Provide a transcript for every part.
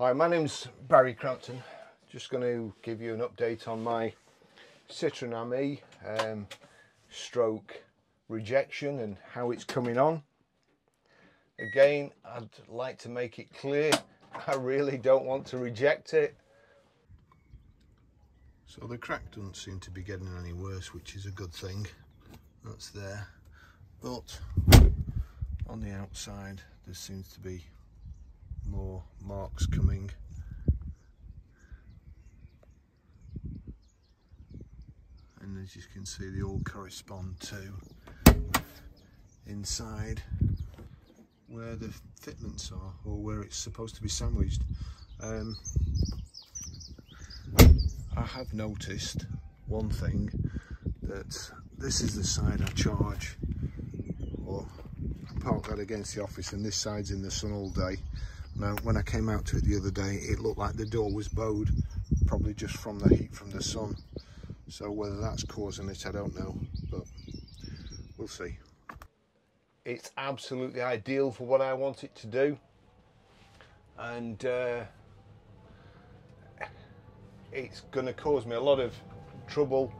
Hi, my name's Barrie Crampton. Just going to give you an update on my Citroen Ami stroke rejection and how it's coming on. Again, I'd like to make it clear, I really don't want to reject it. So the crack doesn't seem to be getting any worse, which is a good thing. That's there. But on the outside, there seems to be more marks coming. And as you can see, they all correspond to inside where the fitments are, or where it's supposed to be sandwiched. I have noticed one thing, that this is the side I charge, or I park that against the office, and this side's in the sun all day. Now, when I came out to it the other day, it looked like the door was bowed, probably just from the heat from the sun. So whether that's causing it, I don't know, but we'll see. It's absolutely ideal for what I want it to do, and it's going to cause me a lot of trouble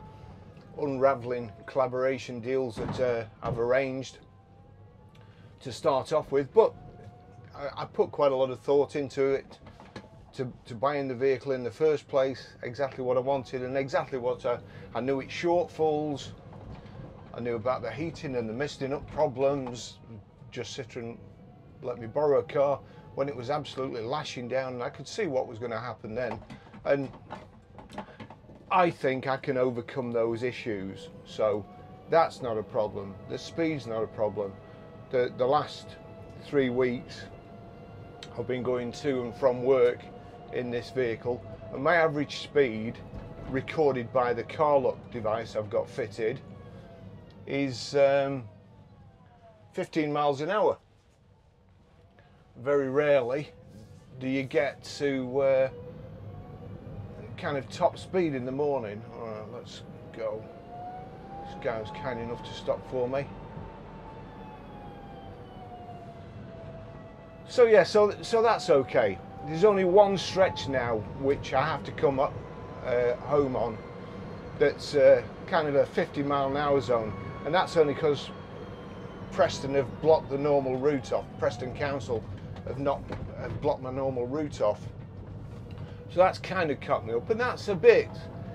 unravelling collaboration deals that I've arranged to start off with, but I put quite a lot of thought into it to buying the vehicle in the first place, exactly what I wanted and exactly what I knew its shortfalls. I knew about the heating and the misting up problems. Just Citroen let me borrow a car when it was absolutely lashing down, and I could see what was going to happen then, and I think I can overcome those issues, so that's not a problem. The speed's not a problem. The last 3 weeks I've been going to and from work in this vehicle, and my average speed recorded by the car lock device I've got fitted is 15 miles an hour. Very rarely do you get to kind of top speed in the morning. All right, let's go. This guy was kind enough to stop for me. So yeah, so that's okay. There's only one stretch now which I have to come up home on, that's kind of a 50-mile-an-hour zone, and that's only because Preston have blocked the normal route off. Preston Council have blocked my normal route off. So that's kind of cut me up, and that's a bit,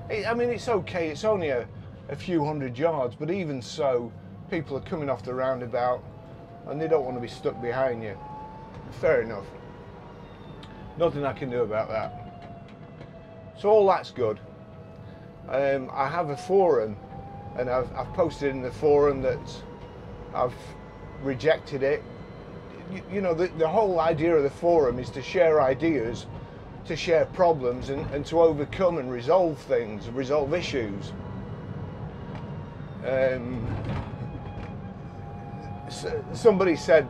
I mean, it's okay, it's only a few hundred yards, but even so, people are coming off the roundabout and they don't want to be stuck behind you. Fair enough. Nothing I can do about that. So all that's good. I have a forum, and I've posted in the forum that I've rejected it. You know, the whole idea of the forum is to share ideas, to share problems, and to overcome and resolve things, resolve issues. Somebody said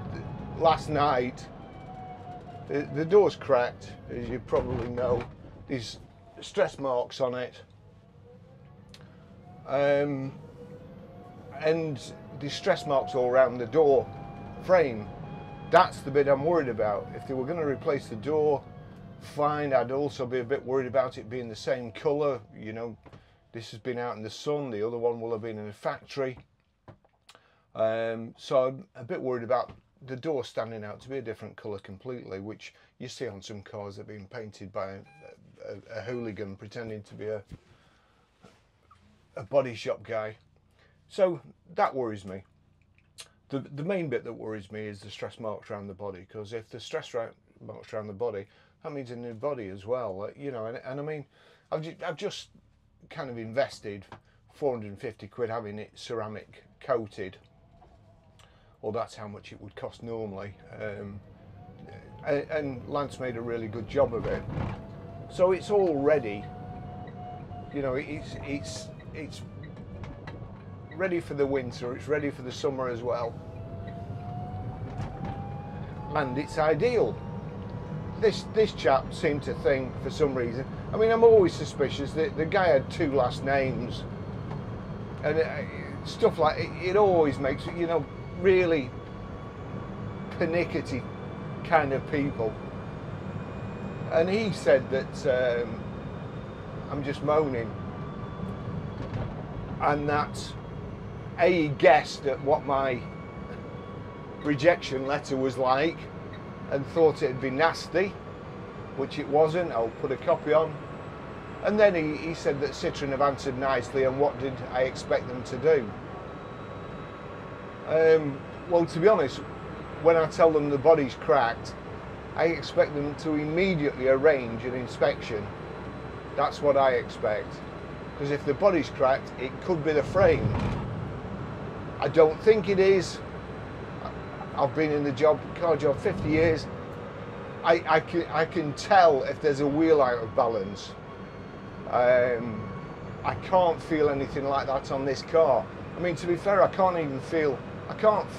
last night, the door's cracked, as you probably know. There's stress marks on it, and there's stress marks all around the door frame. That's the bit I'm worried about. If they were going to replace the door, fine. I'd also be a bit worried about it being the same colour. You know, this has been out in the sun, the other one will have been in a factory. So I'm a bit worried about the door standing out to be a different colour completely, which you see on some cars that have been painted by a hooligan pretending to be a body shop guy. So that worries me. The main bit that worries me is the stress marks around the body, because if the stress marks around the body, that means a new body as well, you know. And I mean, I've just kind of invested 450 quid having it ceramic coated. Well, that's how much it would cost normally, and Lance made a really good job of it. So it's all ready. You know, it's ready for the winter. It's ready for the summer as well, and it's ideal. This chap seemed to think, for some reason, I mean, I'm always suspicious that the guy had 2 last names, and stuff like it always makes, you know, really pernickety kind of people. and he said that I'm just moaning, and that he guessed at what my rejection letter was like and thought it'd be nasty, which it wasn't. I'll put a copy on. And then he said that Citroen have answered nicely, and what did I expect them to do? Well, to be honest, when I tell them the body's cracked, I expect them to immediately arrange an inspection. That's what I expect. Because if the body's cracked, it could be the frame. I don't think it is. I've been in the car job 50 years. I can tell if there's a wheel out of balance. I can't feel anything like that on this car. I mean, to be fair, I can't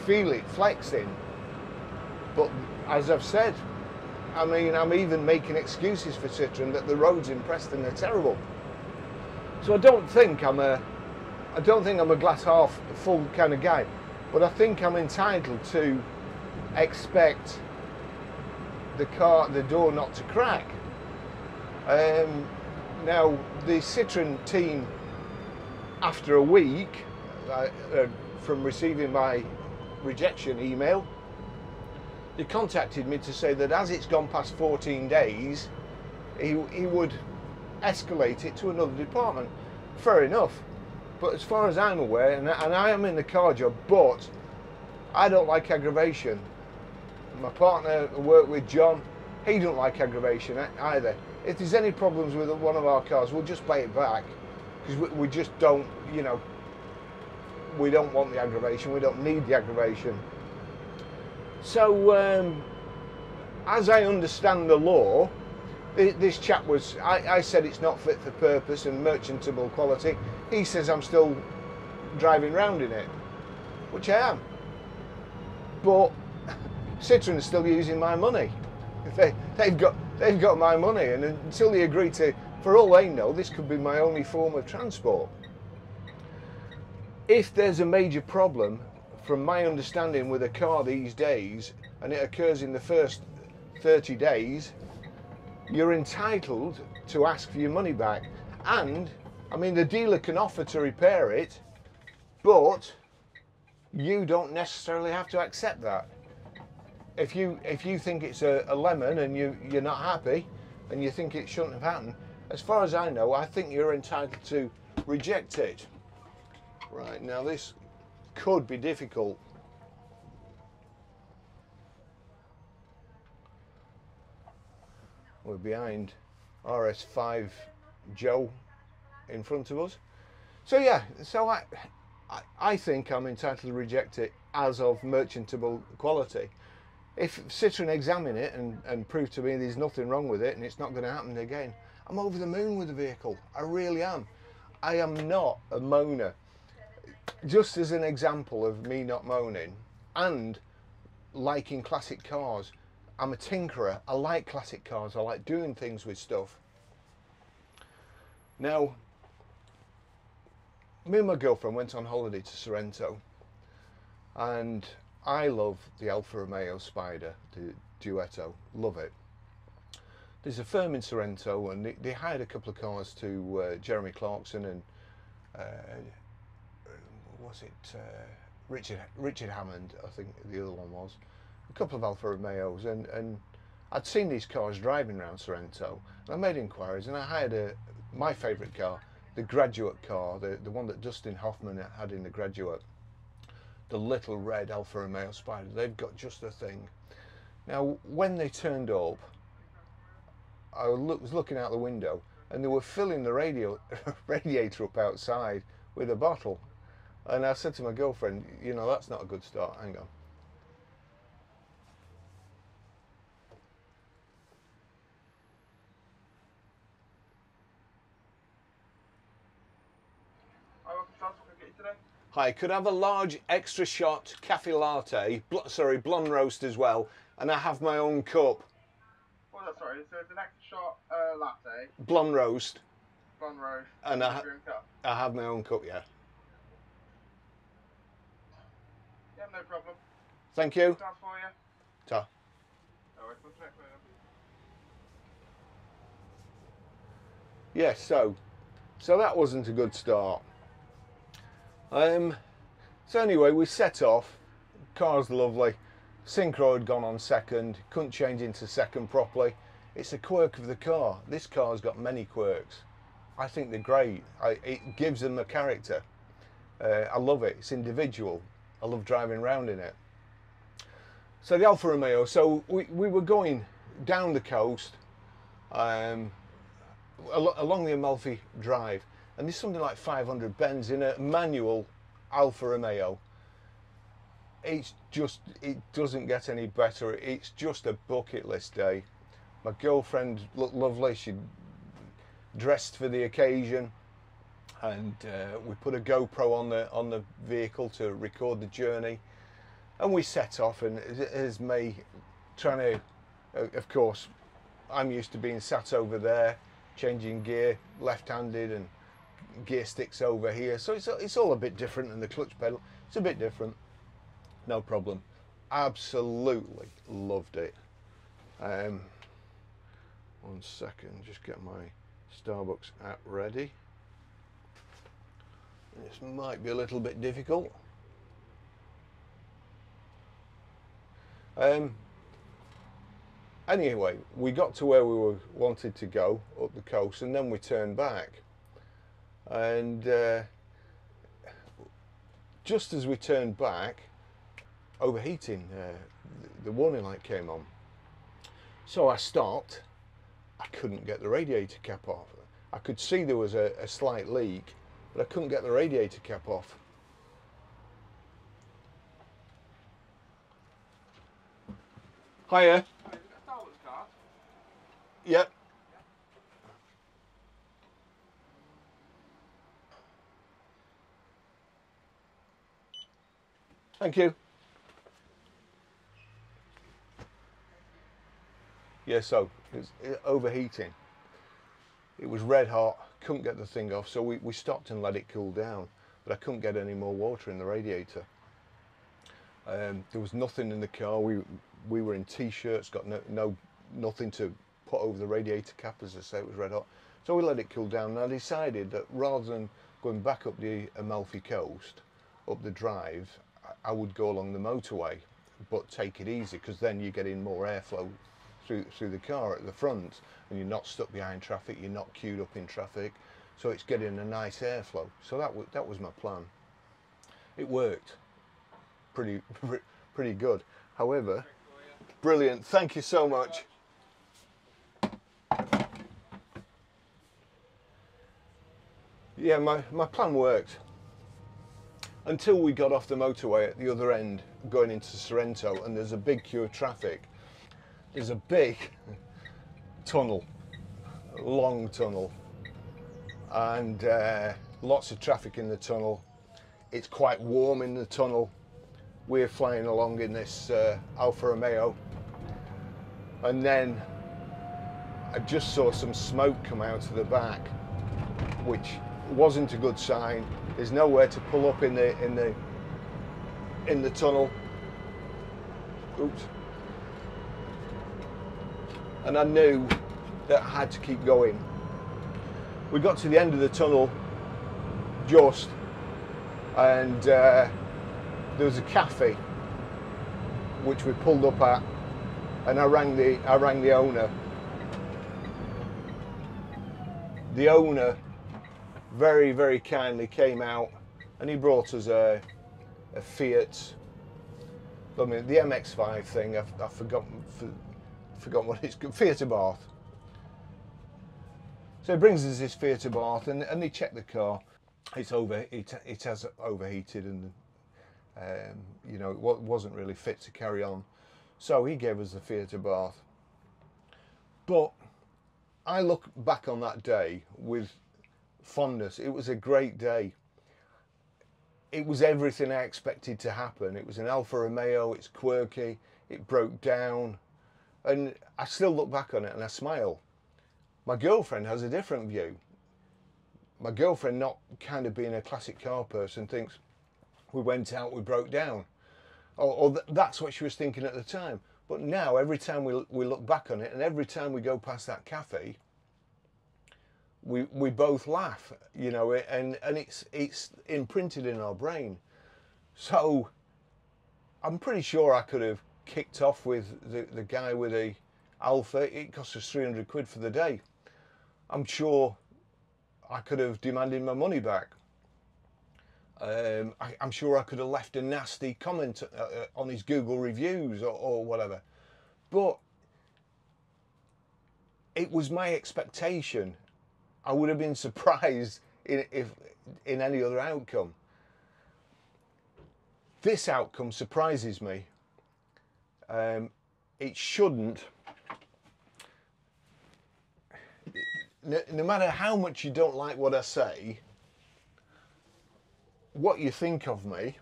feel it flexing. But as I've said, I mean, I'm even making excuses for Citroen that the roads in Preston are terrible. So I don't think I'm a glass half full kind of guy, but I think I'm entitled to expect the door not to crack. Now the Citroen team, after a week from receiving my rejection email, they contacted me to say that as it's gone past 14 days, he would escalate it to another department. Fair enough, but as far as I'm aware, and I am in the car job, but I don't like aggravation. My partner I work with, John, he don't like aggravation either. If there's any problems with one of our cars, we'll just pay it back, because we just don't, you know, we don't want the aggravation, we don't need the aggravation. So as I understand the law, this chap was, I said it's not fit for purpose and merchantable quality. He says I'm still driving round in it, which I am. But Citroen is still using my money. They've got my money, and until they agree to, for all they know, this could be my only form of transport. If there's a major problem, from my understanding with a car these days, and it occurs in the first 30 days, you're entitled to ask for your money back. And I mean, the dealer can offer to repair it, but you don't necessarily have to accept that. If you think it's a lemon and you're not happy and you think it shouldn't have happened, as far as I know, I think you're entitled to reject it. Right, now this could be difficult. We're behind RS5 Joe in front of us. So yeah, so I think I'm entitled to reject it as of merchantable quality. If Citroen examine it and prove to me there's nothing wrong with it and it's not going to happen again, I'm over the moon with the vehicle. I really am. I am not a moaner. Just as an example of me not moaning and liking classic cars, I'm a tinkerer. I like classic cars. I like doing things with stuff. Now, me and my girlfriend went on holiday to Sorrento, and I love the Alfa Romeo Spider, the Duetto. Love it. There's a firm in Sorrento, and they hired a couple of cars to Jeremy Clarkson and Richard Hammond, I think the other one was. A couple of Alfa Romeos, and I'd seen these cars driving around Sorrento, and I made inquiries, and I hired my favourite car, the Graduate car, the one that Dustin Hoffman had in the Graduate, the little red Alfa Romeo Spider. They've got just the thing. Now, when they turned up, I was looking out the window, and they were filling the radiator up outside with a bottle. And I said to my girlfriend, you know, that's not a good start. Hang on. Hi, could I have a large extra shot cafe latte, blonde roast as well, and I have my own cup. What was that, sorry? So it's an extra shot latte. Blonde roast. Blonde roast. And I have my own cup, yeah. Yeah, no problem. Thank you. That's for you. Ta. Oh, what's next, yeah, so that wasn't a good start. So anyway, we set off. Car's lovely. Synchro had gone on second. Couldn't change into second properly. It's a quirk of the car. This car's got many quirks. I think they're great. It gives them a character. I love it. It's individual. I love driving around in it. So the Alfa Romeo. So we were going down the coast, along the Amalfi Drive, and there's something like 500 bends in a manual Alfa Romeo. It doesn't get any better. It's just a bucket list day. My girlfriend looked lovely. She dressed for the occasion, and we put a GoPro on the vehicle to record the journey, and we set off. And as me trying to, of course, I'm used to being sat over there, changing gear, left-handed, and gear sticks over here, so it's all a bit different, and the clutch pedal, it's a bit different. No problem. Absolutely loved it. 1 second, just get my Starbucks app ready. This might be a little bit difficult. Anyway, we got to where we wanted to go, up the coast, and then we turned back. And just as we turned back, overheating, the warning light came on. So I stopped. I couldn't get the radiator cap off. I could see there was a slight leak, but I couldn't get the radiator cap off. Hiya. Yep. Thank you. Yeah, so it's overheating. It was red hot, couldn't get the thing off, so we stopped and let it cool down, but I couldn't get any more water in the radiator. There was nothing in the car. We were in t-shirts, got nothing to put over the radiator cap, as I say, it was red hot. So we let it cool down, and I decided that rather than going back up the Amalfi Coast, up the drive, I would go along the motorway, but take it easy, because then you're getting more airflow through the car at the front, and you're not stuck behind traffic, you're not queued up in traffic, so it's getting a nice airflow. So that was my plan. It worked pretty good. However, brilliant. Thank you so much. Yeah, my plan worked until we got off the motorway at the other end going into Sorrento, and there's a big queue of traffic. There's a big tunnel, a long tunnel, and lots of traffic in the tunnel. It's quite warm in the tunnel. We're flying along in this Alfa Romeo, and then I just saw some smoke come out of the back, which wasn't a good sign. There's nowhere to pull up in the tunnel. Oops. And I knew that I had to keep going. We got to the end of the tunnel just, and there was a cafe which we pulled up at, and I rang the owner. The owner very, very kindly came out, and he brought us a Fiat. I mean, the MX-5 thing. I've forgotten what it's called. Fiat Abarth. So he brings us this Fiat Abarth, and they check the car. It has overheated, and you know, it wasn't really fit to carry on. So he gave us the Fiat Abarth. But I look back on that day with fondness. It was a great day. It was everything I expected to happen. It was an Alfa Romeo, it's quirky, it broke down, and I still look back on it and I smile. My girlfriend has a different view. My girlfriend, not kind of being a classic car person, thinks we went out, we broke down. Or that's what she was thinking at the time. But now, every time we look back on it, and every time we go past that cafe, we both laugh, you know, and it's imprinted in our brain. So I'm pretty sure I could have kicked off with the guy with the Alpha. It cost us 300 quid for the day. I'm sure I could have demanded my money back. I'm sure I could have left a nasty comment on his Google reviews or whatever. But it was my expectation. I would have been surprised in any other outcome. This outcome surprises me. It shouldn't. No matter how much you don't like what I say, what you think of me,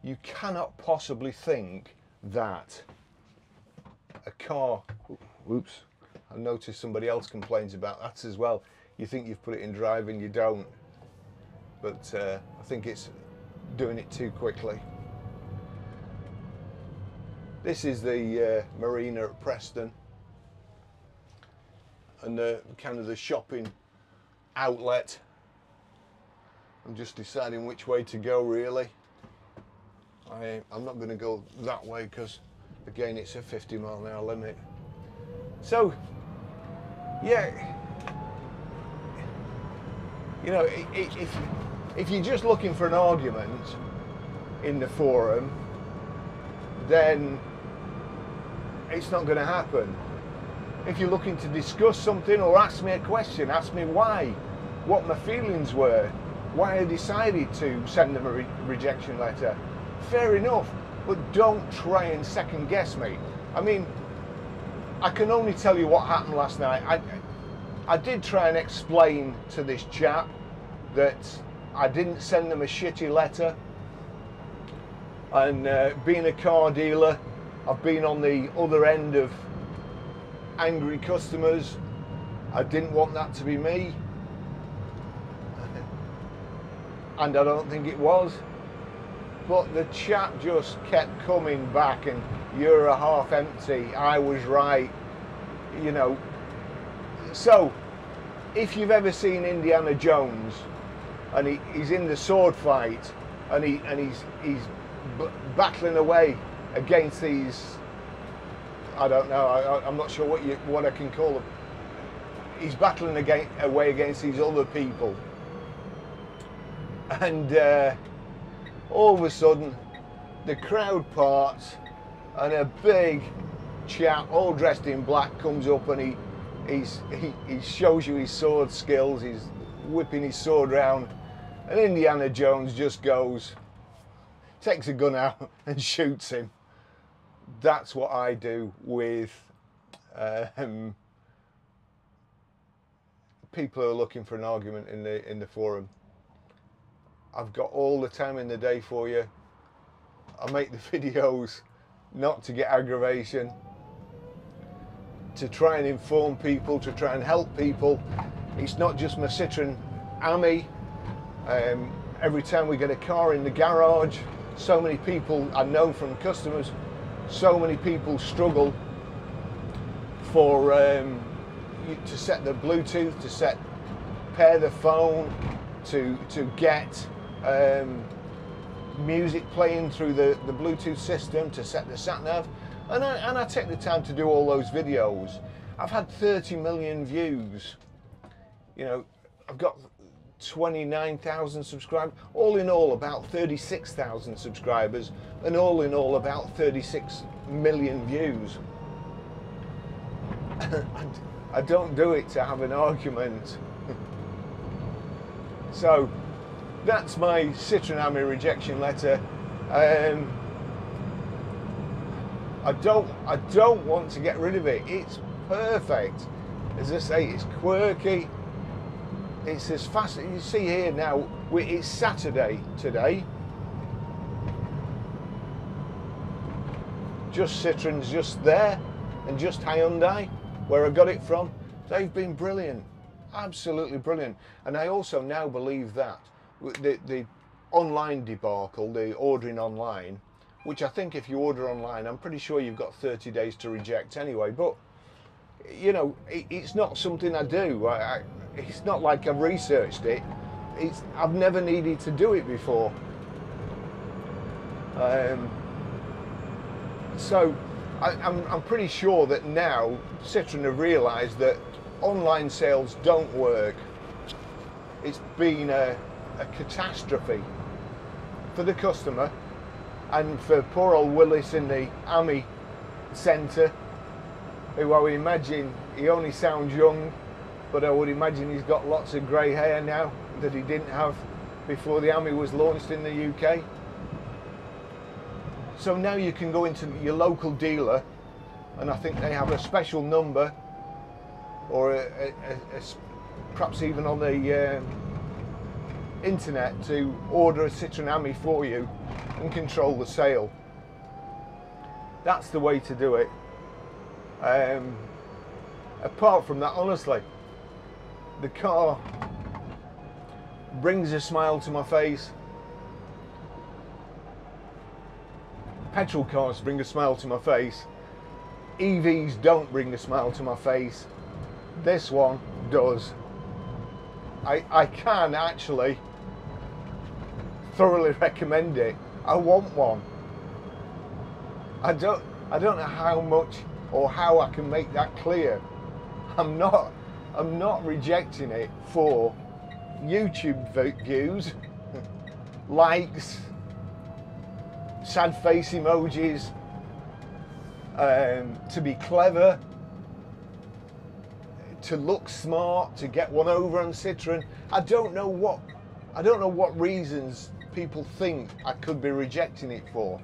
you cannot possibly think that a car, whoops, I noticed somebody else complains about that as well. You think you've put it in drive and you don't, but I think it's doing it too quickly. This is the marina at Preston, and kind of the shopping outlet. I'm just deciding which way to go, really. I'm not going to go that way because, again, it's a 50-mile-an-hour limit. So, yeah, you know, if you're just looking for an argument in the forum, then it's not going to happen. If you're looking to discuss something or ask me a question, ask me why, what my feelings were, why I decided to send them a rejection letter, fair enough, but don't try and second guess me. I mean, I can only tell you what happened last night. I did try and explain to this chap that I didn't send them a shitty letter, and being a car dealer, I've been on the other end of angry customers. I didn't want that to be me, and I don't think it was, but the chap just kept coming back, and you're a half empty, I was right, you know. So if you've ever seen Indiana Jones and he's in the sword fight and he's battling away against these, I don't know, I'm not sure what I can call them. He's battling away against these other people, and all of a sudden the crowd parts and a big chap all dressed in black comes up, and he shows you his sword skills. He's whipping his sword around, and Indiana Jones just goes, takes a gun out and shoots him. That's what I do with people who are looking for an argument in the forum. I've got all the time in the day for you. I make the videos not to get aggravation, to try and inform people, to try and help people. It's not just my Citroen Ami. Every time we get a car in the garage, so many people, I know from customers, so many people struggle for to set the Bluetooth, to pair the phone, to get music playing through the Bluetooth system, to set the sat nav, and I take the time to do all those videos. I've had 30 million views. You know, I've got 29,000 subscribers. All in all, about 36,000 subscribers, and all in all, about 36 million views. I don't do it to have an argument. So that's my Citroen Ami rejection letter. I don't want to get rid of it. It's perfect. As I say, it's quirky. It's as fast. You see here now, it's Saturday today. Just Citroen's just there, and just Hyundai, where I got it from. They've been brilliant, absolutely brilliant. And I also now believe that the online debacle, the ordering online, which I think if you order online, I'm pretty sure you've got 30 days to reject anyway, but you know, it's not something I do. It's not like I've researched it. I've never needed to do it before. So I'm pretty sure that now Citroen have realised that online sales don't work. It's been a catastrophe for the customer and for poor old Willis in the Ami Centre, who I would imagine, he only sounds young, but I would imagine he's got lots of grey hair now that he didn't have before the Ami was launched in the UK. So now you can go into your local dealer, and I think they have a special number, or perhaps even on the internet, to order a Citroen Ami for you and control the sale. That's the way to do it. Apart from that, honestly, the car brings a smile to my face. Petrol cars bring a smile to my face. EVs don't bring a smile to my face. This one does. I can actually thoroughly recommend it. I want one. I don't know how much or how I can make that clear. I'm not rejecting it for YouTube views, likes, sad face emojis, to be clever, to look smart, to get one over on Citroen. I don't know what reasons people think I could be rejecting it for,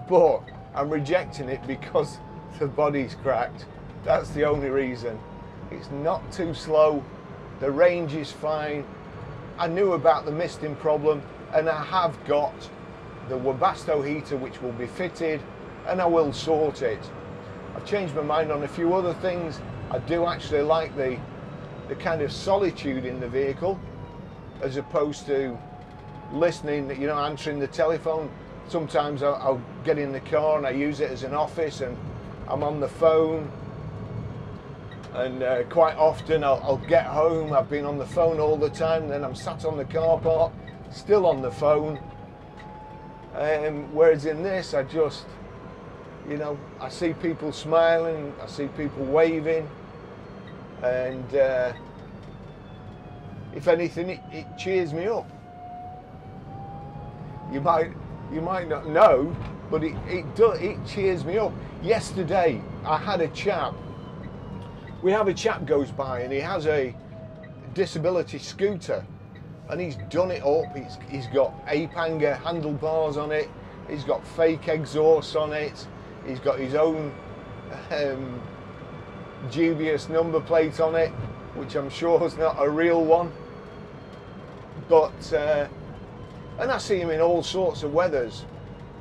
but I'm rejecting it because the body's cracked. That's the only reason. It's not too slow, the range is fine. I knew about the misting problem, and I have got the Webasto heater which will be fitted, and I will sort it. I've changed my mind on a few other things. I do actually like the kind of solitude in the vehicle, as opposed to listening, you know, answering the telephone. Sometimes I'll get in the car and I use it as an office, and I'm on the phone, and quite often I'll get home, I've been on the phone all the time, then I'm sat on the car park still on the phone. Whereas in this, I just, you know, I see people smiling, I see people waving, and if anything, it cheers me up. You might not know, but it cheers me up. Yesterday, I had a chap. We have a chap goes by, and he has a disability scooter, and he's done it up. He's got ape-hanger handlebars on it. He's got fake exhausts on it. He's got his own dubious number plate on it, which I'm sure is not a real one. But and I see him in all sorts of weathers,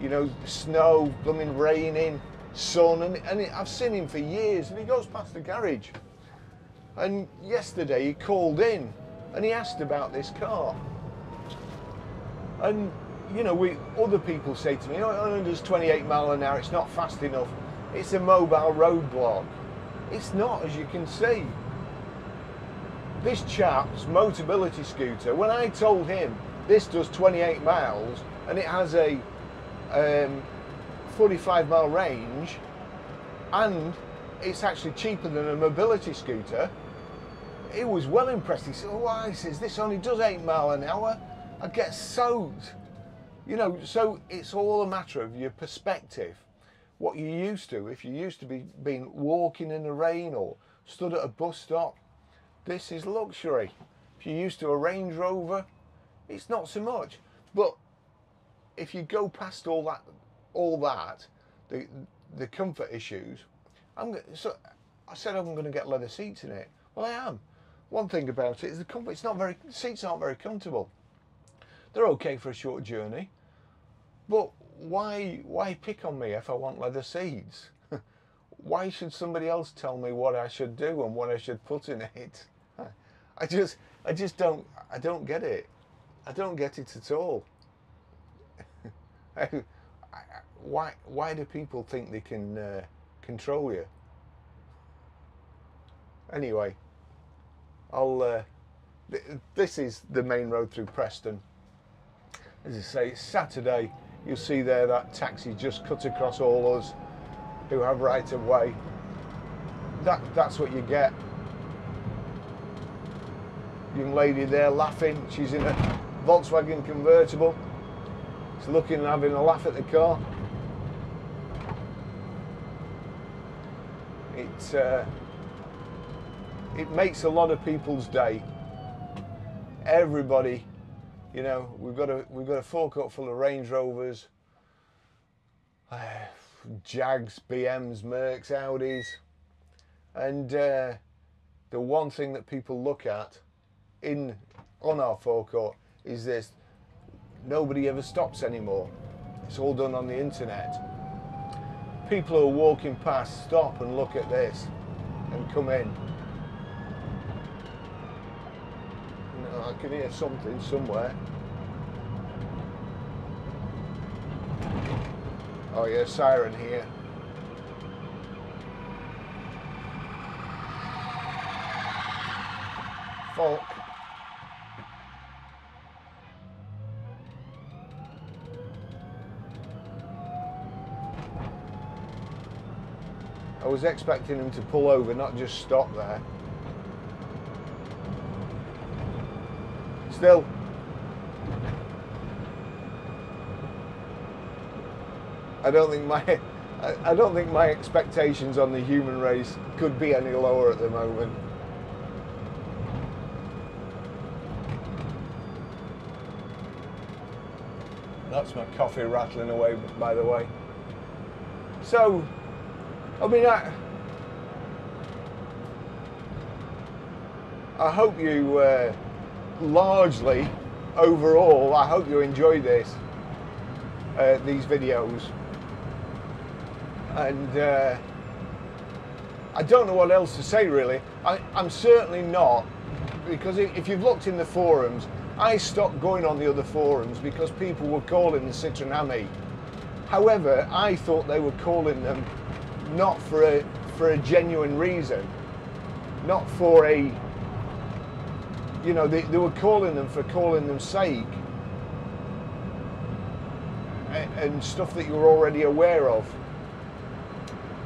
you know, snow, blooming raining, sun, and I've seen him for years, and he goes past the garage. And yesterday he called in and he asked about this car. And you know, other people say to me, oh, it only does 28 miles an hour, it's not fast enough. It's a mobile roadblock. It's not, as you can see. This chap's Motability scooter, when I told him this does 28 miles and it has a 45-mile range, and it's actually cheaper than a mobility scooter, he was well impressed. He said, oh, why? He says, this only does 8 miles an hour. I get soaked. You know, so it's all a matter of your perspective. What you're used to. If you're used to being walking in the rain or stood at a bus stop, this is luxury. If you're used to a Range Rover, it's not so much. But if you go past all that, the comfort issues, so I said I'm going to get leather seats in it. Well, I am. One thing about it is the comfort. Seats aren't very comfortable. They're okay for a short journey, but why pick on me if I want leather seats? Why should somebody else tell me what I should do and what I should put in it? I just don't get it. I don't get it at all. Why do people think they can control you. Anyway, this is the main road through Preston. As I say, it's Saturday. You'll see there that taxi just cut across all us who have right of way. That's what you get. Young lady there laughing. She's in a Volkswagen convertible. She's looking and having a laugh at the car. It makes a lot of people's day. Everybody, you know, we've got a forecourt full of Range Rovers, Jags, BMs, Mercs, Audis, and the one thing that people look at on our forecourt is this: nobody ever stops anymore. It's all done on the internet. People who are walking past stop and look at this and come in. You know, I can hear something somewhere. Oh yeah, siren here. Folk. I was expecting him to pull over, not just stop there. Still, I don't think my expectations on the human race could be any lower at the moment. That's my coffee rattling away, by the way. So, I mean, I hope you largely, overall, I hope you enjoy this, these videos. And I don't know what else to say really. I'm certainly not, because if you've looked in the forums, I stopped going on the other forums because people were calling the Citroen Ami. However, I thought they were calling them not for a genuine reason, not for a, you know, they were calling them for calling them sake, and stuff that you were already aware of.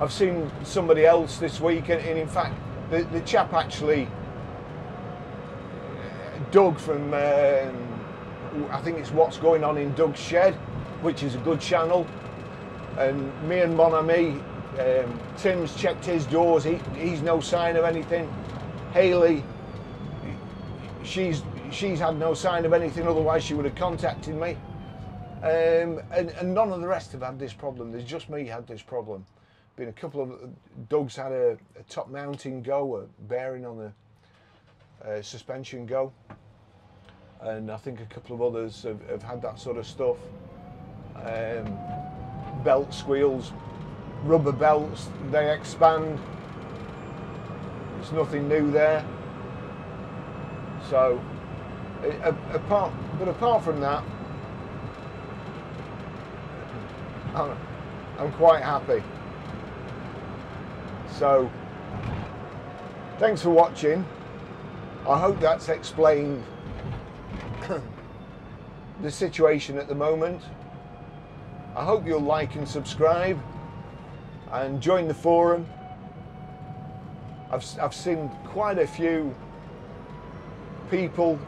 I've seen somebody else this week, and in fact the chap actually, Doug from I think it's What's Going On in Doug's Shed, which is a good channel, and me and Mon Ami, Tim's checked his doors, he's no sign of anything. Hayley, she's had no sign of anything, otherwise she would have contacted me. And none of the rest have had this problem. There's just me had this problem. Been a couple of, Doug's had a top mounting go, a bearing on the suspension go, and I think a couple of others have had that sort of stuff. Belt squeals, rubber belts, they expand. There's nothing new there. So, apart from that, I'm quite happy. So, thanks for watching. I hope that's explained the situation at the moment. I hope you'll like and subscribe and join the forum. I've seen quite a few people.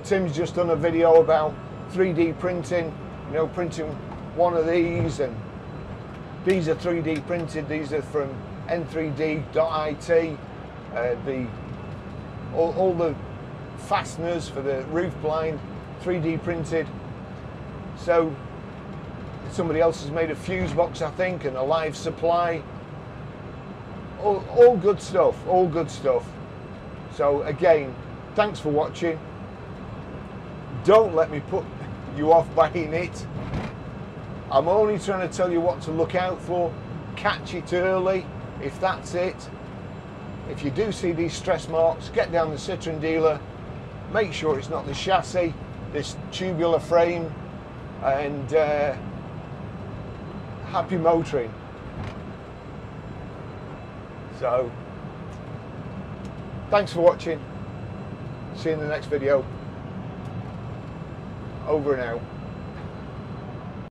Tim's just done a video about 3D printing, you know, printing one of these, and these are 3D printed. These are from n3d.it. All the fasteners for the roof blind, 3D printed. So somebody else has made a fuse box, I think, and a live supply. All good stuff, all good stuff. So again, thanks for watching. Don't let me put you off buying it. I'm only trying to tell you what to look out for. Catch it early, if that's it. If you do see these stress marks, get down the Citroen dealer. Make sure it's not the chassis, this tubular frame, and happy motoring. So, thanks for watching. See you in the next video. Over and out.